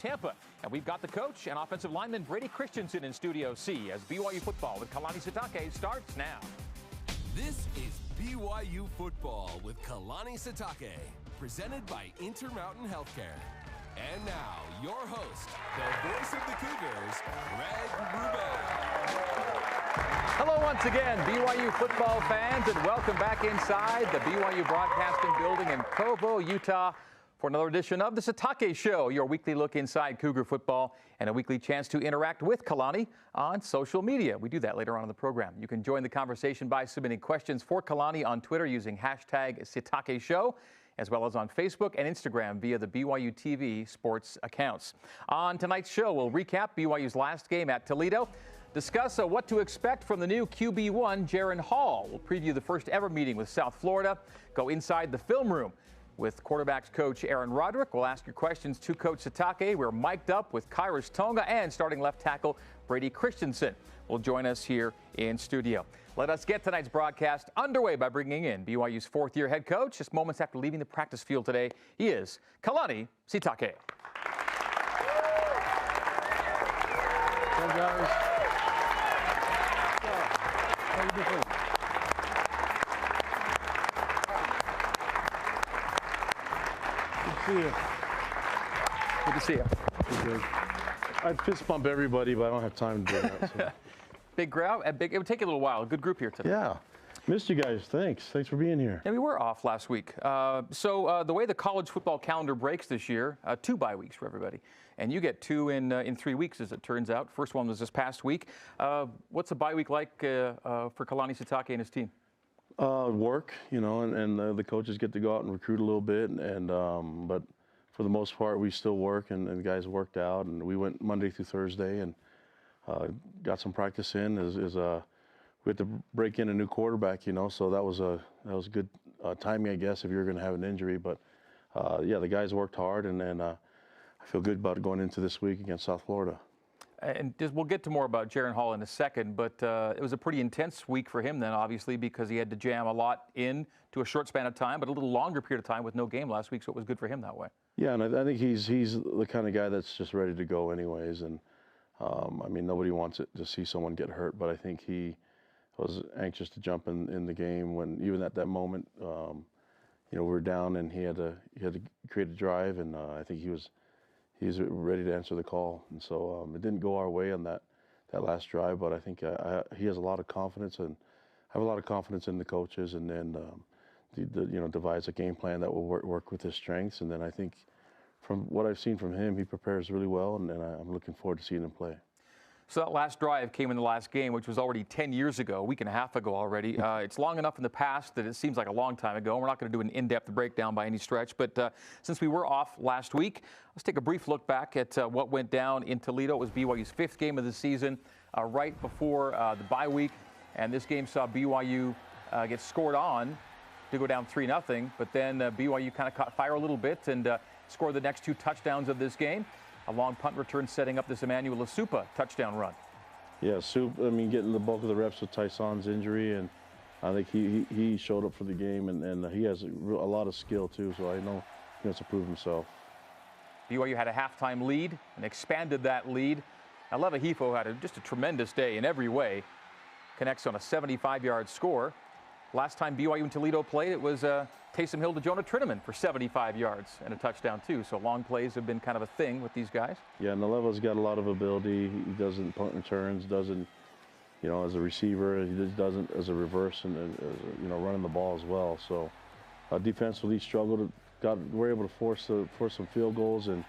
Tampa, and we've got the coach and offensive lineman Brady Christiansen in Studio C as BYU football with Kalani Sitake starts now. This is BYU football with Kalani Sitake, presented by Intermountain Healthcare. And now, your host, the voice of the Cougars, Wrubell. Hello once again, BYU football fans, and welcome back inside the BYU Broadcasting Building in Provo, Utah, for another edition of the Sitake Show, your weekly look inside Cougar football and a weekly chance to interact with Kalani on social media. We do that later on in the program. You can join the conversation by submitting questions for Kalani on Twitter using hashtag Sitake Show, as well as on Facebook and Instagram via the BYU TV sports accounts. On tonight's show, we'll recap BYU's last game at Toledo, discuss what to expect from the new QB1, Jaron Hall. We'll preview the first ever meeting with South Florida, go inside the film room with quarterbacks coach Aaron Roderick. We'll ask your questions to Coach Sitake. We're mic'd up with Kairos Tonga and starting left tackle Brady Christiansen will join us here in studio. Let us get tonight's broadcast underway by bringing in BYU's fourth-year head coach. Just moments after leaving the practice field today, he is Kalani Sitake. Hey guys. How you doing? Good to see you. Good. I fist bump everybody, but I don't have time to do that. So. Big crowd. It would take you a little while. Good group here today. Yeah. Missed you guys. Thanks for being here. Yeah, we were off last week. So the way the college football calendar breaks this year, 2 bye weeks for everybody. And you get 2 in 3 weeks, as it turns out. First one was this past week. What's a bye week like for Kalani Sitake and his team? Work, and the coaches get to go out and recruit a little bit, but for the most part, we still work, and the guys worked out, and we went Monday through Thursday, and got some practice in. We had to break in a new quarterback, so that was good timing, I guess, if you're going to have an injury. But yeah, the guys worked hard, and I feel good about going into this week against South Florida. And we'll get to more about Jaron Hall in a second, but it was a pretty intense week for him then, obviously, because he had to jam a lot in to a short span of time, but a little longer period of time with no game last week, so it was good for him that way. Yeah, and I think he's the kind of guy that's just ready to go anyways. And I mean, nobody wants it to see someone get hurt, but I think he was anxious to jump in the game when, even at that moment, we were down and he had to create a drive, and I think he's ready to answer the call. And so it didn't go our way on that last drive, but I think he has a lot of confidence, and I have a lot of confidence in the coaches, and then devise a game plan that will work with his strengths. And then I think from what I've seen from him, he prepares really well, and I'm looking forward to seeing him play. So that last drive came in the last game, which was already 10 years ago, a week and a half ago already. It's long enough in the past that it seems like a long time ago. We're not going to do an in-depth breakdown by any stretch, but since we were off last week, let's take a brief look back at what went down in Toledo. It was BYU's 5th game of the season, right before the bye week, and this game saw BYU get scored on to go down 3-0, but then BYU kind of caught fire a little bit and scored the next 2 touchdowns of this game. A long punt return setting up this Emmanuel Asupa touchdown run. Yeah, getting the bulk of the reps with Tyson's injury, and I think he showed up for the game, and he has a lot of skill too, so I know he wants to prove himself. BYU had a halftime lead and expanded that lead. Aleva Hifo had just a tremendous day in every way. Connects on a 75-yard score. Last time BYU and Toledo played, it was Taysom Hill to Jonah Trinnaman for 75 yards and a touchdown too. So long plays have been kind of a thing with these guys. Yeah, and Aleva's got a lot of ability. He doesn't punt returns, doesn't, as a receiver. He just doesn't as a reverse, and running the ball as well. So defensively struggled. We're able to force some field goals, and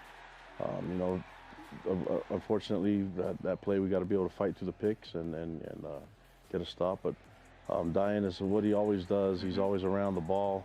unfortunately that play we got to be able to fight through the picks and get a stop. But Diane is what he always does. He's always around the ball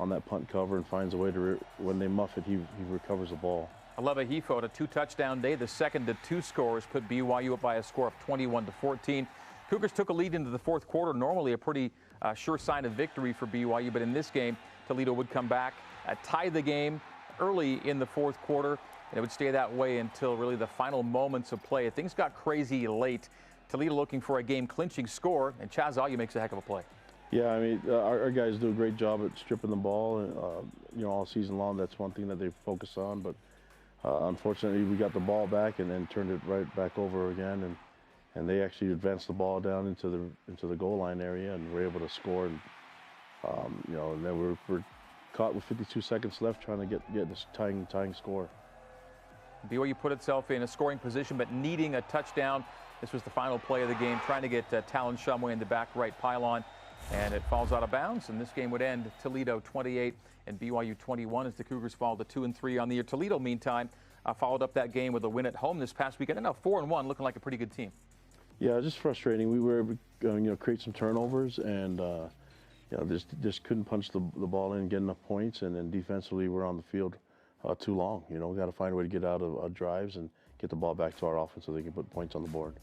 on that punt cover and finds a way to, when they muff it, he recovers the ball. Aleva Hifo had a 2-touchdown day. The second to 2 scores put BYU up by a score of 21-14. Cougars took a lead into the 4th quarter. Normally a pretty sure sign of victory for BYU, but in this game, Toledo would come back, tie the game early in the 4th quarter, and it would stay that way until really the final moments of play. Things got crazy late. Toledo looking for a game-clinching score, and Chaz Ayu makes a heck of a play. Yeah, I mean, our guys do a great job at stripping the ball, all season long. That's one thing that they focus on. But Unfortunately, we got the ball back and then turned it right back over again, and they actually advanced the ball down into the goal line area and were able to score. And and then we're caught with 52 seconds left trying to get this tying score. BYU put itself in a scoring position, but needing a touchdown. This was the final play of the game, trying to get Talon Shumway in the back right pylon, and it falls out of bounds. And this game would end Toledo 28 and BYU 21 as the Cougars fall to 2-3 on the year. Toledo, meantime, followed up that game with a win at home this past weekend, and now 4-1, looking like a pretty good team. Yeah, just frustrating. We were able to create some turnovers and just couldn't punch the ball in and get enough points. And then defensively, we're on the field too long. We got to find a way to get out of drives and get the ball back to our offense so they can put points on the board.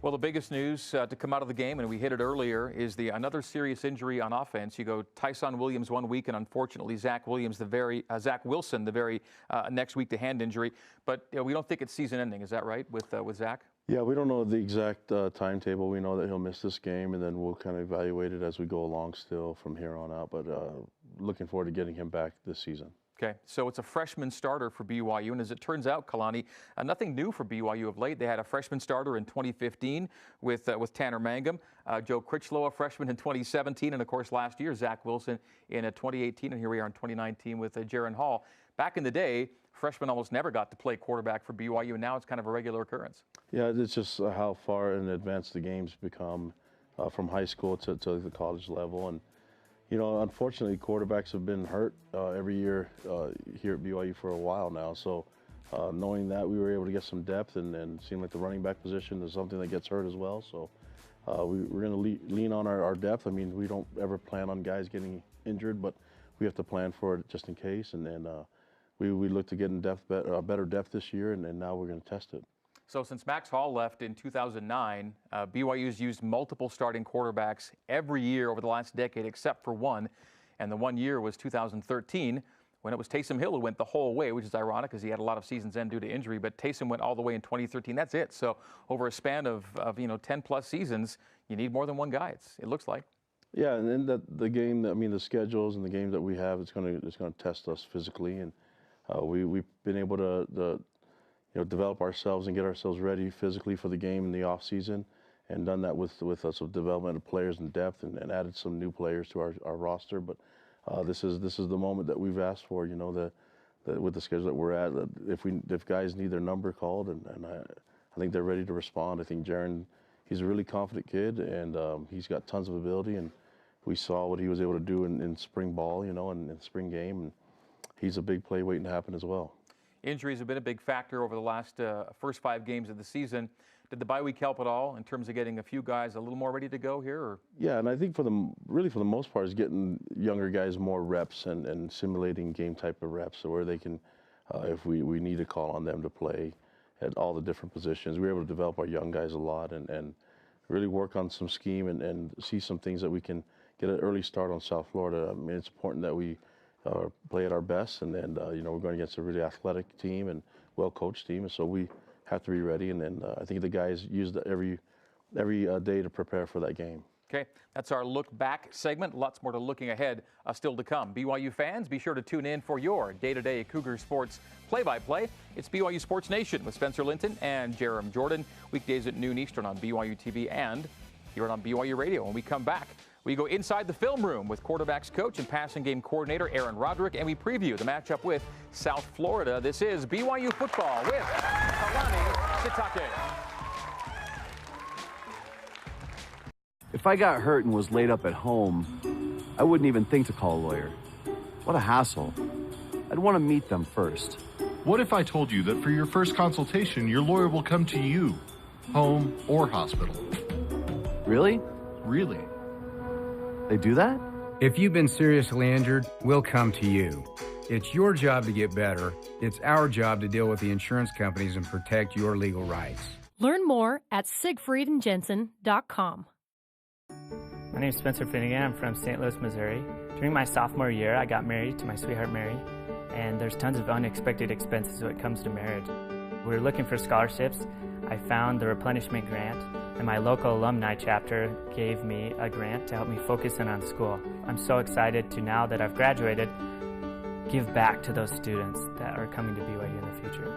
Well, the biggest news to come out of the game, and we hit it earlier, is another serious injury on offense. You go Tyson Williams 1 week, and unfortunately Zach Wilson the very next week to hand injury. But we don't think it's season-ending. Is that right with Zach? Yeah, we don't know the exact timetable. We know that he'll miss this game, and then we'll kind of evaluate it as we go along still from here on out. But looking forward to getting him back this season. Okay, so it's a freshman starter for BYU, and as it turns out, Kalani, nothing new for BYU of late. They had a freshman starter in 2015 with Tanner Mangum, Joe Critchlow, a freshman in 2017, and of course last year Zach Wilson in 2018, and here we are in 2019 with Jaron Hall. Back in the day, freshmen almost never got to play quarterback for BYU, and now it's kind of a regular occurrence. Yeah, it's just how far in advance the games become from high school to the college level. And unfortunately, quarterbacks have been hurt every year here at BYU for a while now. So knowing that, we were able to get some depth, and seemed like the running back position is something that gets hurt as well. So we're going to lean on our depth. I mean, we don't ever plan on guys getting injured, but we have to plan for it just in case. And then we look to get in better depth this year, and now we're going to test it. So since Max Hall left in 2009, BYU's used multiple starting quarterbacks every year over the last decade except for one, and the 1 year was 2013 when it was Taysom Hill who went the whole way, which is ironic because he had a lot of seasons end due to injury, but Taysom went all the way in 2013. That's it. So over a span of 10-plus seasons, you need more than one guy, it looks like. Yeah, and then the game, the schedules and the games that we have, it's going to test us physically, and we've been able to develop ourselves and get ourselves ready physically for the game in the off season, and done that with us with development of players and depth, and added some new players to our roster. But this is the moment that we've asked for. With the schedule that we're at, if guys need their number called, and I think they're ready to respond. I think Jaron, he's a really confident kid, and he's got tons of ability, and we saw what he was able to do in spring ball, and in spring game, and he's a big play waiting to happen as well. Injuries have been a big factor over the last first 5 games of the season. Did the bye week help at all in terms of getting a few guys a little more ready to go here? Or? Yeah, and I think for the most part is getting younger guys more reps and simulating game type of reps, so where they can, if we need to call on them to play at all the different positions. We were able to develop our young guys a lot and really work on some scheme and see some things that we can get an early start on South Florida. I mean, it's important that we play at our best, and then we're going against a really athletic team and well-coached team, and so we have to be ready. And then I think the guys use every day to prepare for that game. Okay, that's our look back segment. Lots more to looking ahead still to come. BYU fans, be sure to tune in for your day-to-day Cougar sports play-by-play. It's BYU Sports Nation with Spencer Linton and Jerem Jordan, weekdays at noon Eastern on BYU TV and here on BYU Radio. When we come back, we go inside the film room with quarterbacks coach and passing game coordinator Aaron Roderick, and we preview the matchup with South Florida. This is BYU football with Kalani Sitake. If I got hurt and was laid up at home, I wouldn't even think to call a lawyer. What a hassle. I'd want to meet them first. What if I told you that for your first consultation, your lawyer will come to you, home or hospital? Really? Really. They do that? If you've been seriously injured, we'll come to you. It's your job to get better. It's our job to deal with the insurance companies and protect your legal rights. Learn more at siegfriedandjensen.com. My name is Spencer Finnegan. I'm from St. Louis, Missouri. During my sophomore year, I got married to my sweetheart, Mary, and there's tons of unexpected expenses when it comes to marriage. We were looking for scholarships. I found the replenishment grant, and my local alumni chapter gave me a grant to help me focus in on school. I'm so excited to, now that I've graduated, give back to those students that are coming to BYU in the future.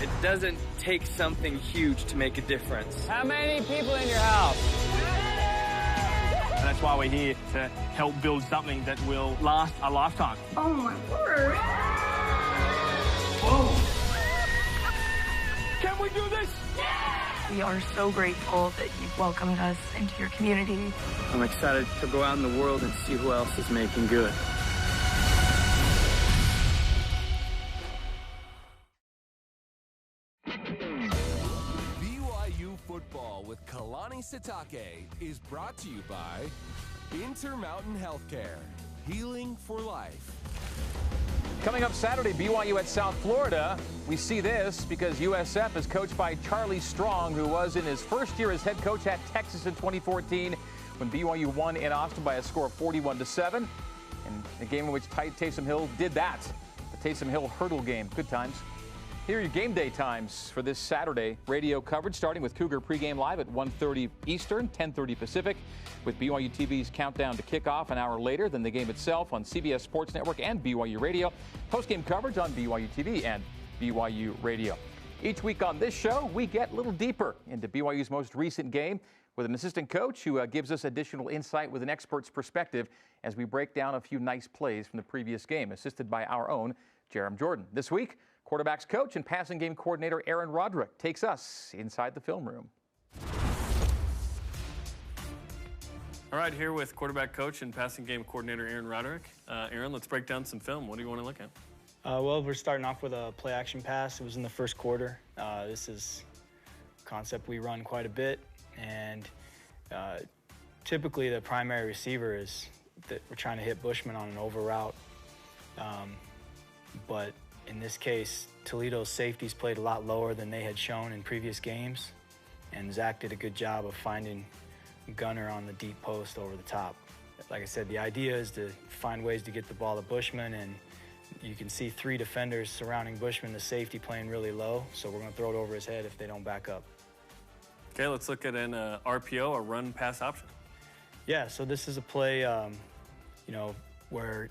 It doesn't take something huge to make a difference. How many people in your house? And that's why we're here, to help build something that will last a lifetime. Oh my word. Whoa. Can we do this? We are so grateful that you've welcomed us into your community. I'm excited to go out in the world and see who else is making good. BYU football with Kalani Sitake is brought to you by Intermountain Healthcare, healing for life. Coming up Saturday, BYU at South Florida. We see this because USF is coached by Charlie Strong, who was in his first year as head coach at Texas in 2014 when BYU won in Austin by a score of 41-7. And a game in which Taysom Hill did that. The Taysom Hill hurdle game. Good times. Here are your game day times for this Saturday. Radio coverage starting with Cougar pregame live at 1:30 Eastern, 10:30 Pacific, with BYU TV's countdown to kickoff an hour later than the game itself on CBS Sports Network and BYU Radio. Postgame coverage on BYU TV and BYU Radio. Each week on this show, we get a little deeper into BYU's most recent game with an assistant coach who gives us additional insight with an expert's perspective as we break down a few nice plays from the previous game, assisted by our own Jarom Jordan. This week, quarterbacks coach and passing game coordinator Aaron Roderick takes us inside the film room. All right, here with quarterback coach and passing game coordinator Aaron Roderick. Aaron, let's break down some film. What do you want to look at? Well, we're starting off with a play action pass. It was in the first quarter. This is a concept we run quite a bit, and typically the primary receiver is that we're trying to hit Bushman on an over route. But in this case, Toledo's safeties played a lot lower than they had shown in previous games, and Zach did a good job of finding Gunner on the deep post over the top. Like I said, the idea is to find ways to get the ball to Bushman, and you can see three defenders surrounding Bushman, the safety playing really low, so we're going to throw it over his head if they don't back up. Okay, let's look at an RPO, a run pass option. Yeah, so this is a play, where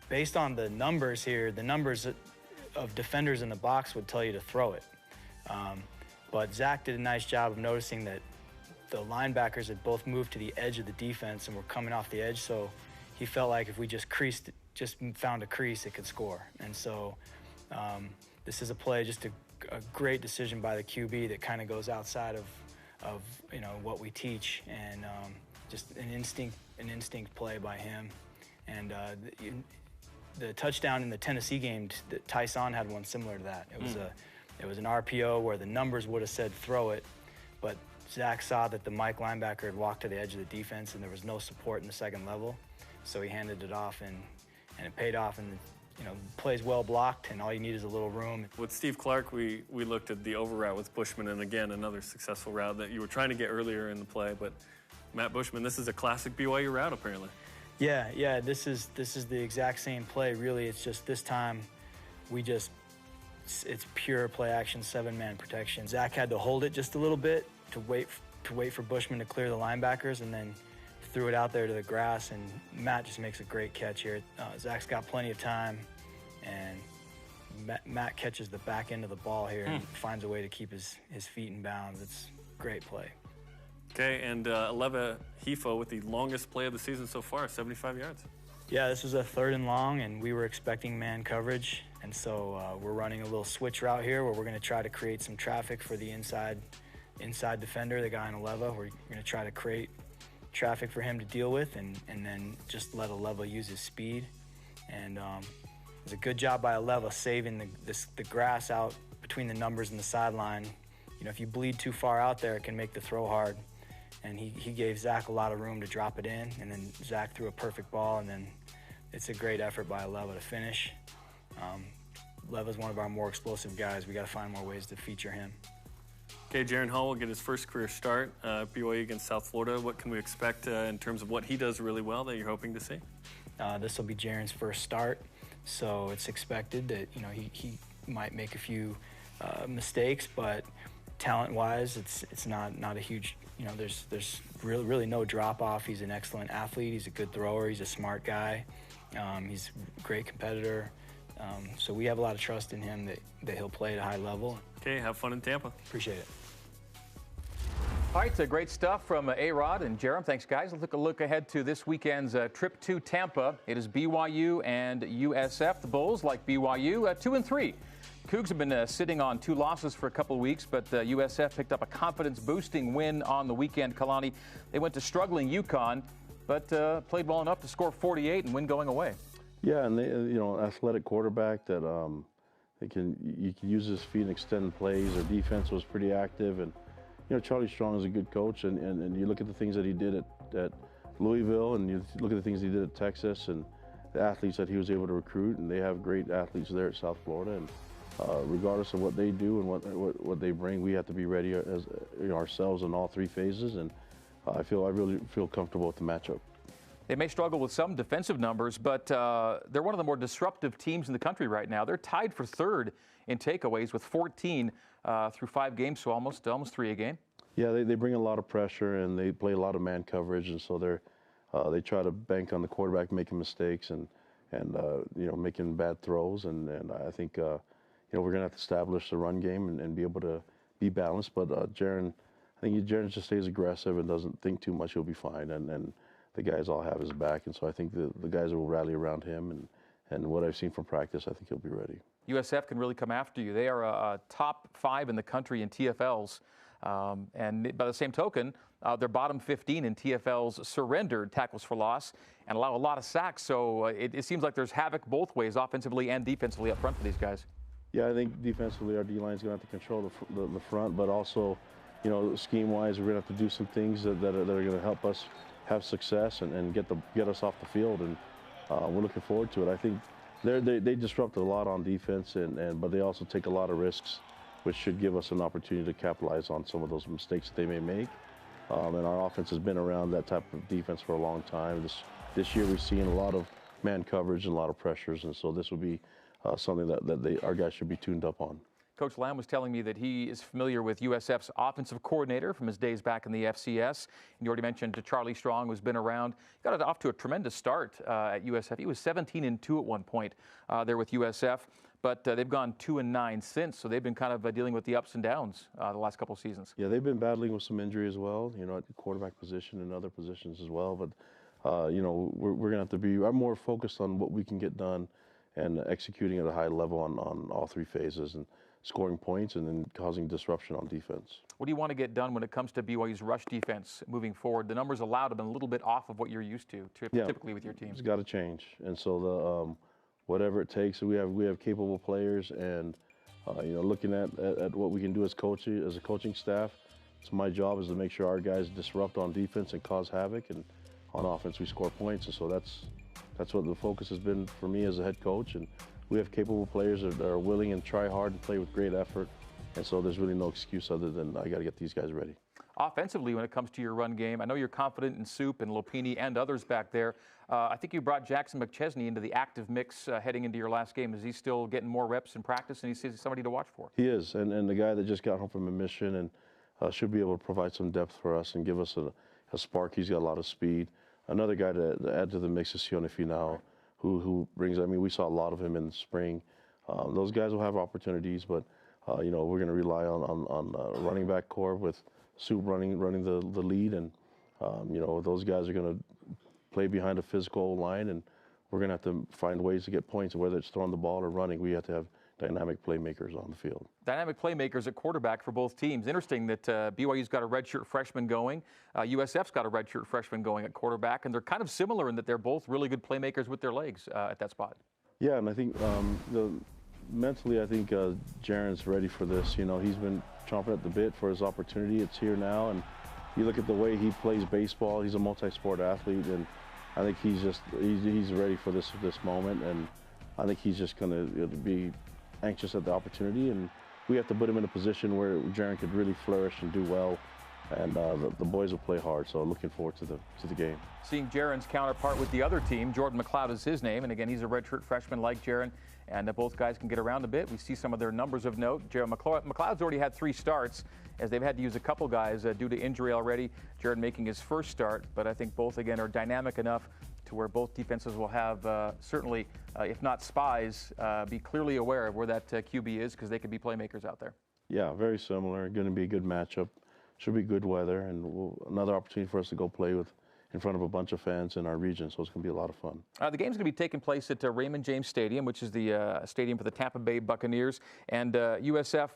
based on the numbers here, the numbers of defenders in the box would tell you to throw it. But Zach did a nice job of noticing that the linebackers had both moved to the edge of the defense and were coming off the edge, so he felt like if we just found a crease, it could score. And so this is a play, just a great decision by the QB that kind of goes outside of what we teach, and just an instinct play by him. And the touchdown in the Tennessee game, Tyson had one similar to that. It was an RPO where the numbers would have said throw it, but Zach saw that the Mike linebacker had walked to the edge of the defense and there was no support in the second level, so he handed it off, and it paid off. And the play's well blocked, and all you need is a little room. With Steve Clark, we looked at the over route with Bushman, and again, another successful route that you were trying to get earlier in the play. But Matt Bushman, this is a classic BYU route, apparently. Yeah, this is the exact same play, really. It's just this time it's pure play action, 7-man protection. Zach had to hold it just a little bit to wait for Bushman to clear the linebackers, and then threw it out there to the grass, and Matt just makes a great catch here. Zach's got plenty of time, and Matt catches the back end of the ball here and finds a way to keep his feet in bounds. It's a great play. Okay, and Aleva Hifo with the longest play of the season so far, 75 yards. Yeah, this was a 3rd and long, and we were expecting man coverage, and so we're running a little switch route here where we're going to try to create some traffic for the inside defender, the guy in Aleva. We're going to try to create traffic for him to deal with, and then just let Aleva use his speed. And it was a good job by Aleva saving the grass out between the numbers and the sideline. If you bleed too far out there, it can make the throw hard. and he gave Zach a lot of room to drop it in, and then Zach threw a perfect ball, and then it's a great effort by Leva to finish. Leva's one of our more explosive guys. We got to find more ways to feature him. Okay, Jaron Hall will get his first career start, BYU against South Florida. What can we expect in terms of what he does really well that you're hoping to see? This will be Jaron's first start, so it's expected that he might make a few mistakes, but talent-wise, it's not a huge. There's really no drop-off. He's an excellent athlete. He's a good thrower. He's a smart guy. He's a great competitor. So we have a lot of trust in him that he'll play at a high level. Okay, have fun in Tampa. Appreciate it. All right, great stuff from A-Rod and Jaron. Thanks, guys. Let's take a look ahead to this weekend's trip to Tampa. It is BYU and USF. The Bulls, like BYU, 2-3. Cougs have been sitting on 2 losses for a couple of weeks, but USF picked up a confidence-boosting win on the weekend. Kalani, they went to struggling UConn, but played well enough to score 48 and win going away. Yeah, and they, athletic quarterback that you can use his feet and extend plays. Their defense was pretty active, and Charlie Strong is a good coach, and you look at the things that he did at Louisville, and you look at the things he did at Texas, and the athletes that he was able to recruit, and they have great athletes there at South Florida. And regardless of what they do and what they bring, we have to be ready as ourselves in all 3 phases, and I really feel comfortable with the matchup. They may struggle with some defensive numbers, but they're one of the more disruptive teams in the country right now. They're tied for 3rd in takeaways with 14 through 5 games, so almost 3 a game. Yeah, they bring a lot of pressure, and they play a lot of man coverage, and so they try to bank on the quarterback making mistakes and making bad throws, and I think we're going to have to establish the run game and be able to be balanced. But Jaron, I think Jaron just stays aggressive and doesn't think too much. He'll be fine, and the guys all have his back, and so I think the guys will rally around him, and what I've seen from practice, I think he'll be ready. USF can really come after you. They are a top 5 in the country in TFLs, and by the same token, they're bottom 15 in TFLs surrendered tackles for loss and allow a lot of sacks. So it seems like there's havoc both ways, offensively and defensively up front for these guys. Yeah, I think defensively our D-line is going to have to control the front, but also, scheme-wise, we're going to have to do some things that are going to help us have success and get us off the field, and we're looking forward to it. I think they disrupt a lot on defense, but they also take a lot of risks, which should give us an opportunity to capitalize on some of those mistakes that they may make. And our offense has been around that type of defense for a long time. This year we've seen a lot of man coverage and a lot of pressures, and so this will be something that our guys should be tuned up on. Coach Lamb was telling me that he is familiar with USF's offensive coordinator from his days back in the FCS. And you already mentioned Charlie Strong, who's been around. He got it off to a tremendous start at USF. He was 17-2 at one point there with USF, but they've gone 2-9 since. So they've been kind of dealing with the ups and downs the last couple of seasons. Yeah, they've been battling with some injury as well, at the quarterback position and other positions as well. But, we're going to have to I'm more focused on what we can get done and executing at a high level on all 3 phases, and scoring points and then causing disruption on defense. What do you want to get done when it comes to BYU's rush defense moving forward? The numbers allowed have been a little bit off of what you're used to typically with your team. It's got to change, and so whatever it takes, we have capable players, and looking at what we can do as a coaching staff. So my job is to make sure our guys disrupt on defense and cause havoc, and on offense we score points, and so that's what the focus has been for me as a head coach. And we have capable players that are willing and try hard and play with great effort, and so there's really no excuse other than I got to get these guys ready. Offensively, when it comes to your run game, I know you're confident in Soup and Lopini and others back there. I think you brought Jackson McChesney into the active mix heading into your last game. Is he still getting more reps in practice, and he's somebody to watch for? He is, and the guy that just got home from a mission and should be able to provide some depth for us and give us a spark. He's got a lot of speed. Another guy to add to the mix is Sione Finau, who brings, we saw a lot of him in the spring. Those guys will have opportunities, but, we're going to rely on running back core with Soup running the lead, and, those guys are going to play behind a physical line, and we're going to have to find ways to get points, whether it's throwing the ball or running. We have to have dynamic playmakers on the field. Dynamic playmakers at quarterback for both teams. Interesting that BYU's got a redshirt freshman going. USF's got a redshirt freshman going at quarterback, and they're kind of similar in that they're both really good playmakers with their legs at that spot. Yeah, and I think mentally, I think Jaron's ready for this. He's been chomping at the bit for his opportunity. It's here now, and you look at the way he plays baseball, he's a multi-sport athlete, and I think he's ready for this moment, and I think he's just going to be anxious at the opportunity, and we have to put him in a position where Jaron could really flourish and do well, and the boys will play hard, so looking forward to the game. Seeing Jaron's counterpart with the other team, Jordan McLeod is his name, and again, he's a redshirt freshman like Jaron, and both guys can get around a bit. We see some of their numbers of note. Jaron McLeod's already had 3 starts, as they've had to use a couple guys due to injury already. Jaron making his first start, but I think both, again, are dynamic enough to where both defenses will have certainly, if not spies, be clearly aware of where that QB is, because they could be playmakers out there. Yeah, very similar. Going to be a good matchup. Should be good weather, and another opportunity for us to go play in front of a bunch of fans in our region, so it's going to be a lot of fun. The game's going to be taking place at Raymond James Stadium, which is the stadium for the Tampa Bay Buccaneers, and USF,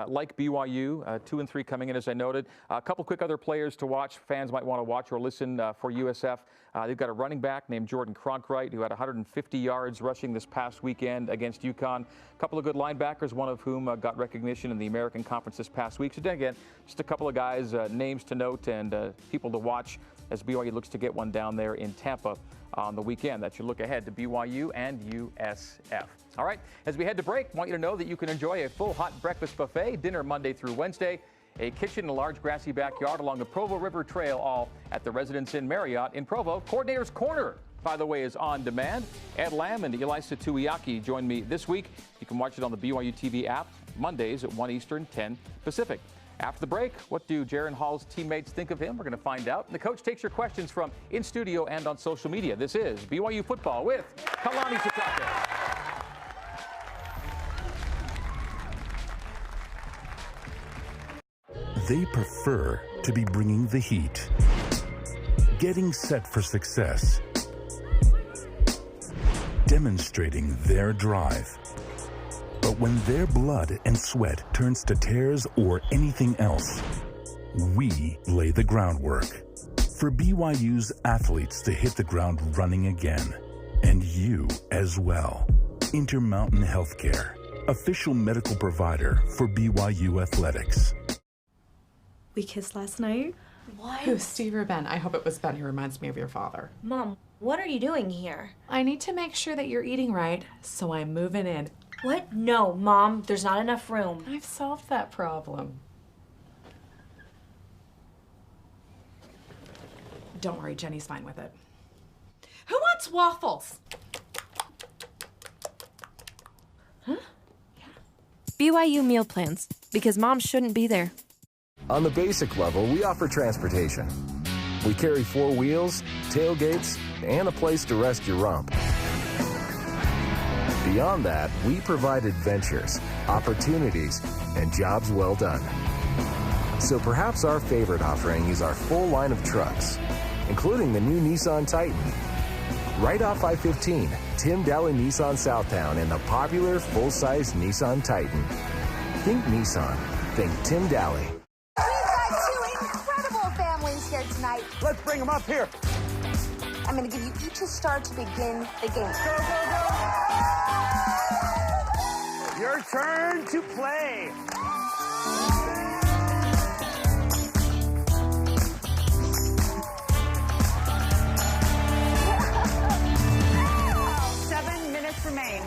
like BYU, 2-3 coming in, as I noted. A couple quick other players to watch, fans might want to watch or listen for USF. They've got a running back named Jordan Cronkwright, who had 150 yards rushing this past weekend against UConn. A couple of good linebackers, one of whom got recognition in the American Conference this past week. So again, just a couple of guys, names to note and people to watch as BYU looks to get one down there in Tampa on the weekend. That should look ahead to BYU and USF. All right, as we head to break, I want you to know that you can enjoy a full hot breakfast buffet, dinner Monday through Wednesday, a kitchen in a large grassy backyard along the Provo River Trail, all at the Residence Inn Marriott in Provo. Coordinator's Corner, by the way, is on demand. Ed Lamb and Elisa Tuiaki join me this week. You can watch it on the BYU TV app, Mondays at 1 Eastern, 10 Pacific. After the break, what do Jaron Hall's teammates think of him? We're going to find out. And the coach takes your questions from in studio and on social media. This is BYU Football with Kalani Sitake. They prefer to be bringing the heat, getting set for success, demonstrating their drive. But when their blood and sweat turns to tears or anything else, we lay the groundwork for BYU's athletes to hit the ground running again, and you as well. Intermountain Healthcare, official medical provider for BYU athletics. We kissed last night. What? Who, Steve or Ben? I hope it was Ben who reminds me of your father. Mom, what are you doing here? I need to make sure that you're eating right, so I'm moving in. What? No, Mom, there's not enough room. I've solved that problem. Don't worry, Jenny's fine with it. Who wants waffles? Huh? Yeah. BYU meal plans, because Mom shouldn't be there. On the basic level, we offer transportation. We carry 4 wheels, tailgates, and a place to rest your rump. Beyond that, we provide adventures, opportunities, and jobs well done. So perhaps our favorite offering is our full line of trucks, including the new Nissan Titan. Right off I-15, Tim Daly Nissan Southtown and the popular full-size Nissan Titan. Think Nissan, think Tim Daly. Here tonight. Let's bring them up here. I'm going to give you each a star to begin the game. Go, go, go! Your turn to play. Seven minutes remain.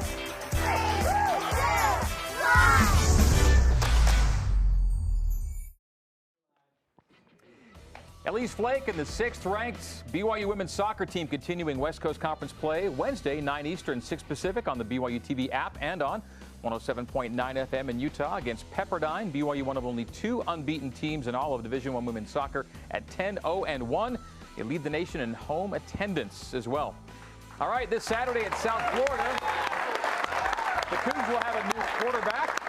Elise Flake and the 6th-ranked BYU women's soccer team continuing West Coast Conference play Wednesday, 9 Eastern, 6 Pacific on the BYU TV app and on 107.9 FM in Utah against Pepperdine. BYU, one of only 2 unbeaten teams in all of Division I women's soccer at 10-0-1. They lead the nation in home attendance as well. All right, this Saturday at South Florida, the Cougars will have a new quarterback.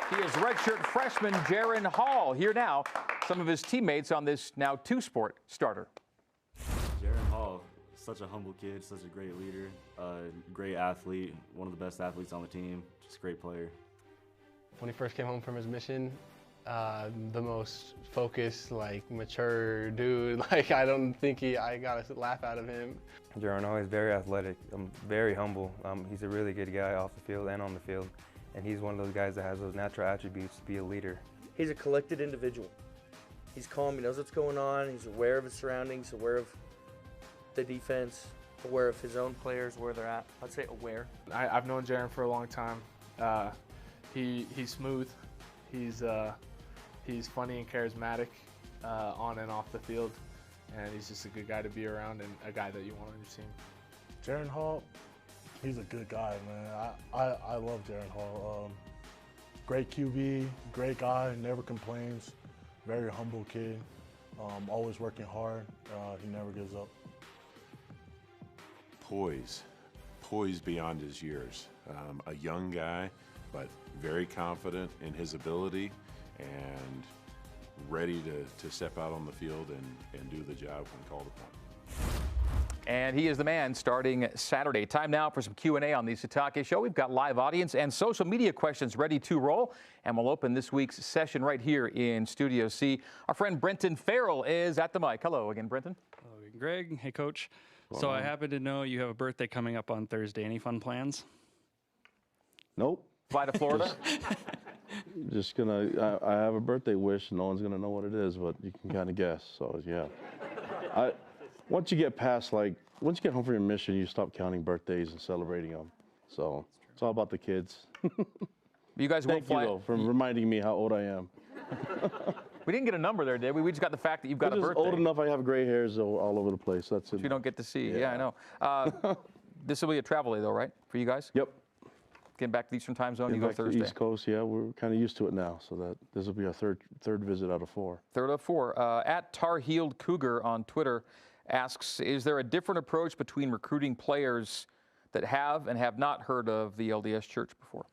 He is redshirt freshman Jaron Hall. Here now, some of his teammates on this now 2-sport starter. Jaron Hall, such a humble kid, such a great leader, great athlete, one of the best athletes on the team, just a great player. When he first came home from his mission, the most focused, mature dude. I don't think I got a laugh out of him. Jaron Hall is very athletic, very humble. He's a really good guy off the field and on the field. And he's one of those guys that has those natural attributes to be a leader. He's a collected individual. He's calm. He knows what's going on. He's aware of his surroundings, aware of the defense, aware of his own players, where they're at. I'd say aware. I've known Jaron for a long time. He's smooth. He's funny and charismatic on and off the field, and he's just a good guy to be around and a guy that you want on your team. Jaron Hall, he's a good guy, man. I love Jaron Hall. Great QB, great guy, never complains. Very humble kid, always working hard. He never gives up. Poise beyond his years. A young guy, but very confident in his ability and ready to step out on the field and do the job when called upon. And he is the man starting Saturday. Time now for some Q&A on the Sitake Show. We've got live audience and social media questions ready to roll. And we'll open this week's session right here in Studio C. Our friend Brenton Farrell is at the mic. Hello again, Brenton. Hello, Greg. Hey, Coach. So I happen to know you have a birthday coming up on Thursday. Any fun plans? Nope. Fly to Florida? Just gonna, I have a birthday wish. No one's gonna know what it is, but you can kind of guess. So yeah, once you get past, once you get home from your mission, you stop counting birthdays and celebrating them. So it's all about the kids. You guys won't fly. Thank you, though, for reminding me how old I am. We didn't get a number there, did we? We just got the fact that you've got a birthday. Old enough, I have gray hairs all over the place. That's it. You don't get to see. Yeah, I know. This will be a travel day, though, right, for you guys? Yep. Getting back to the Eastern time zone, Getting you go back to Thursday. the East Coast, yeah, we're kind of used to it now. So that this will be our third visit out of 4. Third of 4. At Tar-Heeled Cougar on Twitter asks, is there a different approach between recruiting players that have and have not heard of the LDS Church before?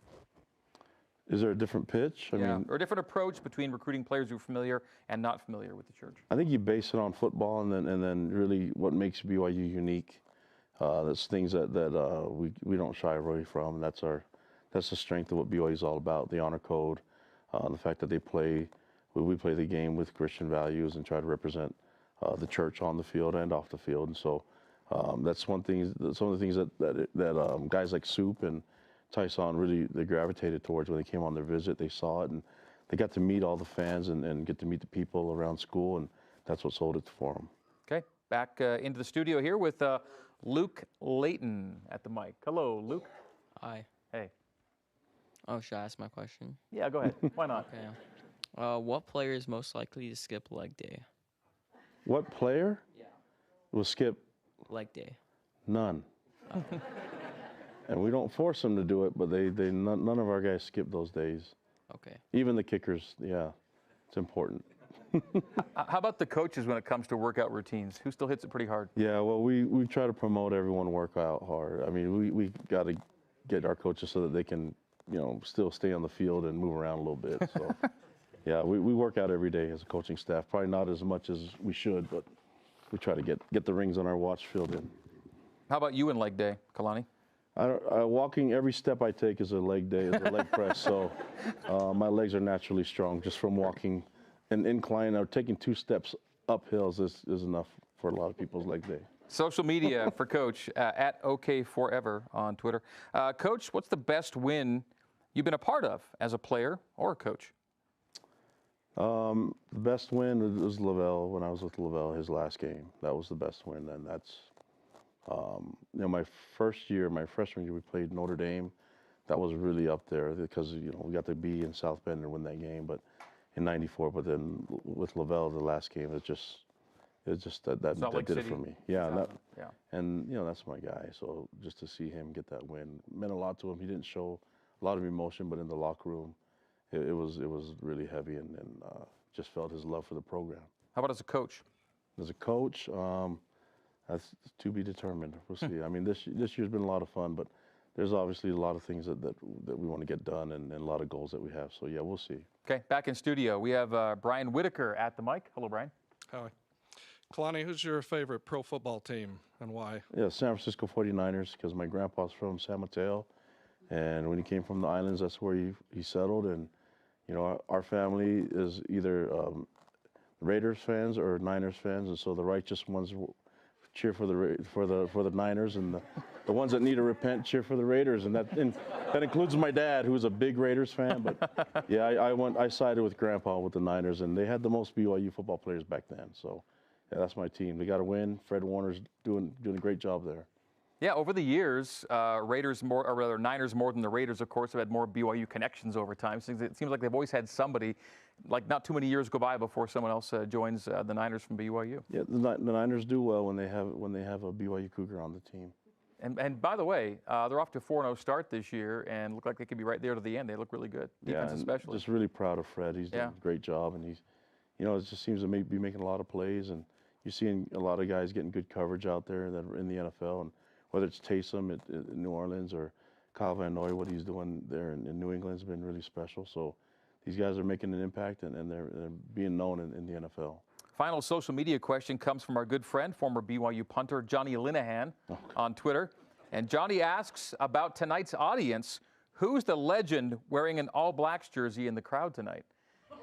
Is there a different pitch? I mean, or a different approach between recruiting players who are familiar and not familiar with the church? I think you base it on football, and then really what makes BYU unique. That's things that we don't shy away from. That's the strength of what BYU is all about. The honor code, the fact that we play the game with Christian values and try to represent the church on the field and off the field. And so that's one thing. Some of the things that guys like Soup and Tyson really they gravitated towards when they came on their visit. They saw it and they got to meet all the fans and get to meet the people around school, and that's what sold it for them. Okay, back into the studio here with Luke Layton at the mic. Hello, Luke. Hi. Hey. Oh, should I ask my question? Yeah, go ahead. Why not? Okay. What player is most likely to skip leg day? What player? Yeah. Will skip? Leg day. None. And we don't force them to do it, but none of our guys skip those days. Okay. Even the kickers, yeah, it's important. How about the coaches when it comes to workout routines? Who still hits it pretty hard? Yeah, well, we try to promote everyone work out hard. I mean, we got to get our coaches so that they can, still stay on the field and move around a little bit. So, yeah, we work out every day as a coaching staff. Probably not as much as we should, but we try to get the rings on our watch filled in. How about you in leg day, Kalani? Walking, every step I take is a leg day, is a leg press. So my legs are naturally strong just from walking an incline or taking 2 steps up hills is enough for a lot of people's leg day. Social media for Coach, at OKForever on Twitter. Coach, what's the best win you've been a part of as a player or a coach? The best win was Wrubell, when I was with Wrubell, his last game. That was the best win, and that's, my freshman year, we played Notre Dame. That was really up there because, we got to be in South Bend and win that game, but in '94. But then with Wrubell, the last game, it just that did it for me. Yeah, and that's my guy. So just to see him get that win meant a lot to him. He didn't show a lot of emotion, but in the locker room, it was really heavy, and just felt his love for the program. How about as a coach? As a coach, that's to be determined. We'll see. I mean, this year's been a lot of fun, but there's obviously a lot of things that we want to get done, and a lot of goals that we have. So yeah, we'll see. Okay, back in studio, we have Brian Whitaker at the mic. Hello, Brian. Hi. Kalani, who's your favorite pro football team and why? Yeah, San Francisco 49ers, because my grandpa's from San Mateo, and when he came from the islands, that's where he settled. And our family is either Raiders fans or Niners fans, and so the righteous ones cheer for the Niners, and the ones that need to repent cheer for the Raiders, and that includes my dad, who's a big Raiders fan. But yeah, I sided with Grandpa with the Niners, and they had the most BYU football players back then. So yeah, that's my team. They got to win. Fred Warner's doing a great job there. Yeah, over the years, Niners more than the Raiders, of course, have had more BYU connections over time. It seems like they've always had somebody, like not too many years go by before someone else joins the Niners from BYU. Yeah, the Niners do well when they have a BYU Cougar on the team. And by the way, they're off to a 4-0 start this year and look like they could be right there to the end. They look really good, defense especially. Just really proud of Fred. He's done a great job, and he's, it just seems to be making a lot of plays, and you're seeing a lot of guys getting good coverage out there that are in the NFL, and whether it's Taysom at New Orleans or Kyle Van Noy, what he's doing there in New England has been really special. So these guys are making an impact, and they're being known in the NFL. Final social media question comes from our good friend, former BYU punter Johnny Linehan on Twitter. And Johnny asks about tonight's audience, who's the legend wearing an All Blacks jersey in the crowd tonight?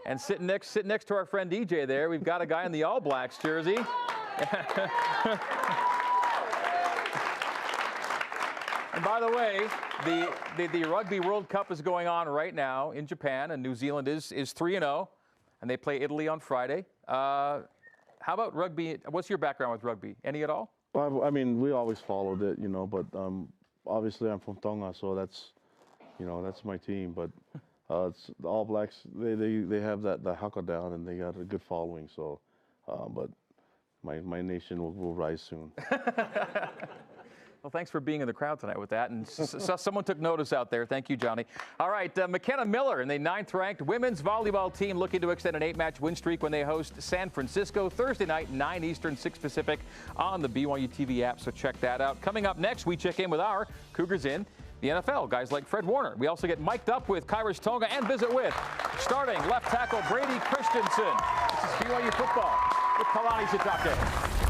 And sitting next to our friend DJ there, we've got a guy in the All Blacks jersey. And by the way, the Rugby World Cup is going on right now in Japan, and New Zealand is 3-0, and they play Italy on Friday. How about rugby? What's your background with rugby? Any at all? Well, I mean, we always followed it, but obviously I'm from Tonga, so that's my team. But it's the All Blacks. They have the haka down, and they got a good following. So, but my nation will rise soon. Well, thanks for being in the crowd tonight with that. And someone took notice out there. Thank you, Johnny. All right, McKenna Miller and the 9th-ranked women's volleyball team looking to extend an 8-match win streak when they host San Francisco Thursday night, 9 Eastern, 6 Pacific on the BYU TV app, so check that out. Coming up next, we check in with our Cougars in the NFL, guys like Fred Warner. We also get mic'd up with Kairos Tonga and visit with starting left tackle Brady Christiansen. This is BYU football with Kalani Sitake.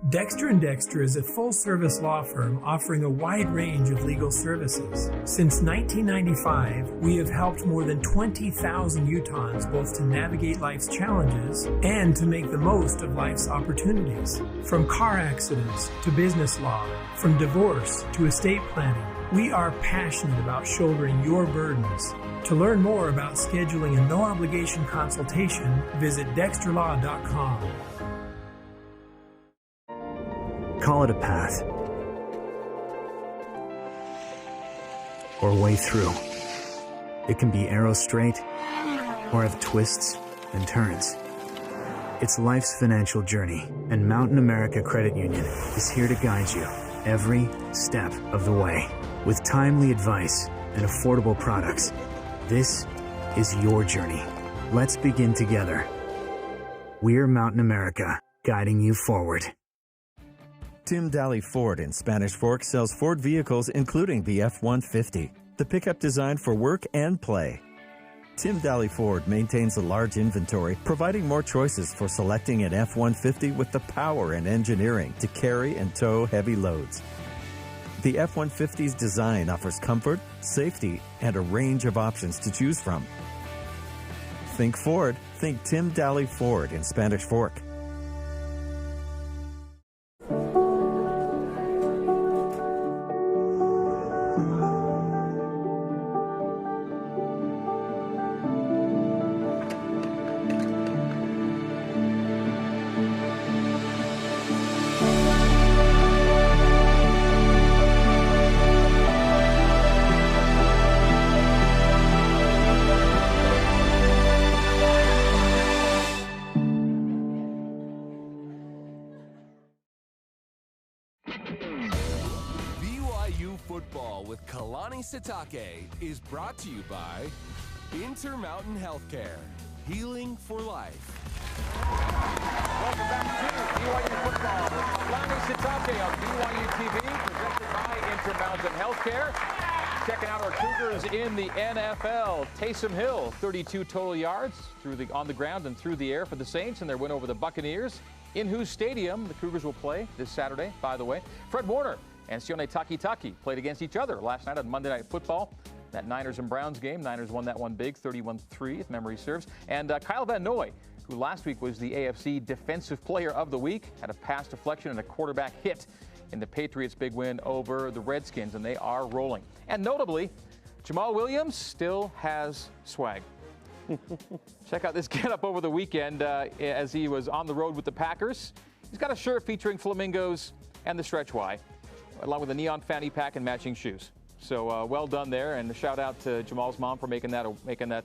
Dexter & Dexter is a full-service law firm offering a wide range of legal services. Since 1995, we have helped more than 20,000 Utahns both to navigate life's challenges and to make the most of life's opportunities. From car accidents to business law, from divorce to estate planning, we are passionate about shouldering your burdens. To learn more about scheduling a no-obligation consultation, visit dexterlaw.com. Call it a path, or way through. It can be arrow straight, or have twists and turns. It's life's financial journey, and Mountain America Credit Union is here to guide you every step of the way. With timely advice and affordable products, this is your journey. Let's begin together. We're Mountain America, guiding you forward. Tim Daly Ford in Spanish Fork sells Ford vehicles including the F-150, the pickup designed for work and play. Tim Daly Ford maintains a large inventory, providing more choices for selecting an F-150 with the power and engineering to carry and tow heavy loads. The F-150's design offers comfort, safety, and a range of options to choose from. Think Ford, think Tim Daly Ford in Spanish Fork. BYU football with Kalani Sitake is brought to you by Intermountain Healthcare, healing for life. Welcome back to BYU football with Kalani Sitake on BYU TV, presented by Intermountain Healthcare. Checking out our Cougars in the NFL. Taysom Hill, 32 total yards on the ground and through the air for the Saints in their win over the Buccaneers, in whose stadium the Cougars will play this Saturday, by the way. Fred Warner and Sione Takitaki played against each other last night on Monday Night Football. That Niners and Browns game, Niners won that one big, 31-3, if memory serves. And Kyle Van Noy who last week was the AFC Defensive Player of the Week, had a pass deflection and a quarterback hit in the Patriots' big win over the Redskins, and they are rolling. And notably, Jamal Williams still has swag. Check out this get-up over the weekend as he was on the road with the Packers. He's got a shirt featuring flamingos and the stretch Y, along with a neon fanny pack and matching shoes. So well done there, and a shout out to Jamal's mom for making that